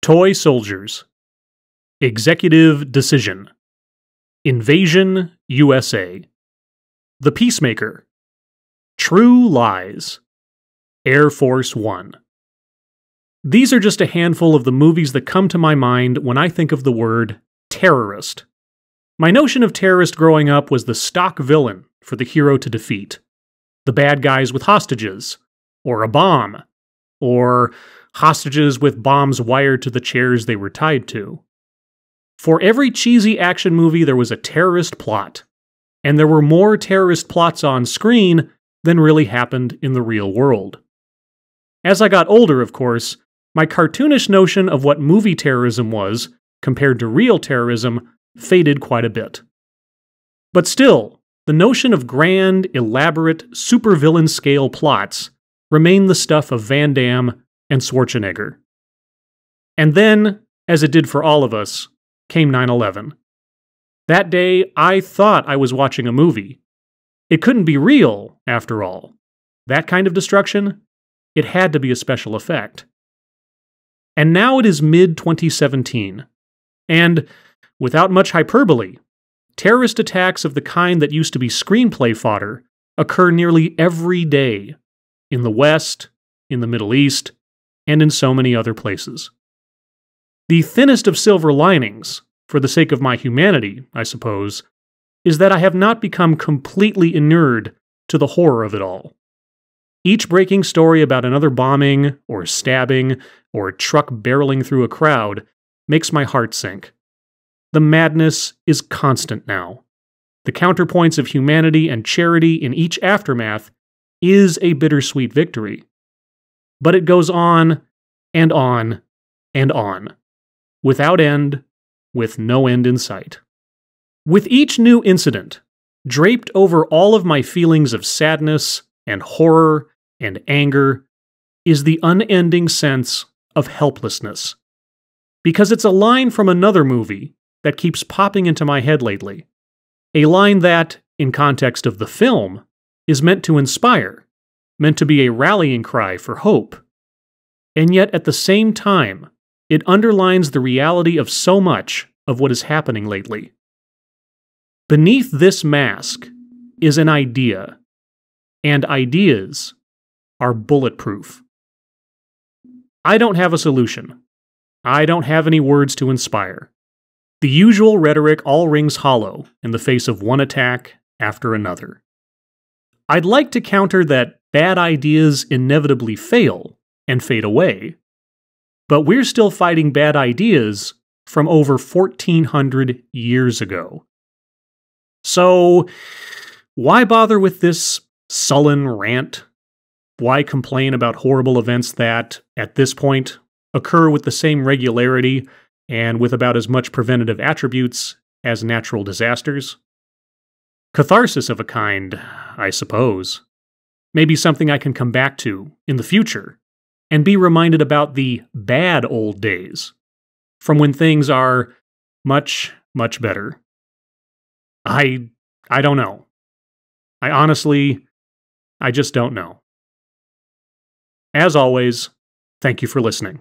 Toy Soldiers, Executive Decision, Invasion USA, The Peacemaker, True Lies, Air Force One. These are just a handful of the movies that come to my mind when I think of the word terrorist. My notion of terrorist growing up was the stock villain for the hero to defeat. The bad guys with hostages, or a bomb, or hostages with bombs wired to the chairs they were tied to. For every cheesy action movie, there was a terrorist plot, and there were more terrorist plots on screen than really happened in the real world. As I got older, of course, my cartoonish notion of what movie terrorism was, compared to real terrorism, faded quite a bit. But still, the notion of grand, elaborate, supervillain scale plots remained the stuff of Van Damme and Schwarzenegger. And then, as it did for all of us, came 9/11. That day, I thought I was watching a movie. It couldn't be real, after all. That kind of destruction? It had to be a special effect. And now it is mid-2017, and, without much hyperbole, terrorist attacks of the kind that used to be screenplay fodder occur nearly every day, in the West, in the Middle East, and in so many other places. The thinnest of silver linings, for the sake of my humanity, I suppose, is that I have not become completely inured to the horror of it all. Each breaking story about another bombing, or stabbing, or a truck barreling through a crowd makes my heart sink. The madness is constant now. The counterpoints of humanity and charity in each aftermath is a bittersweet victory. But it goes on, and on, and on, without end, with no end in sight. With each new incident, draped over all of my feelings of sadness and horror and anger, is the unending sense of helplessness. Because it's a line from another movie that keeps popping into my head lately. A line that, in context of the film, is meant to inspire, meant to be a rallying cry for hope. And yet, at the same time, it underlines the reality of so much of what is happening lately. Beneath this mask is an idea, and ideas are bulletproof. I don't have a solution. I don't have any words to inspire. The usual rhetoric all rings hollow in the face of one attack after another. I'd like to counter that bad ideas inevitably fail and fade away, but we're still fighting bad ideas from over 1,400 years ago. So, why bother with this sullen rant? Why complain about horrible events that, at this point, occur with the same regularity and with about as much preventative attributes as natural disasters? Catharsis of a kind, I suppose. Maybe something I can come back to in the future and be reminded about the bad old days, from when things are much, much better. I don't know. I just don't know. As always, thank you for listening.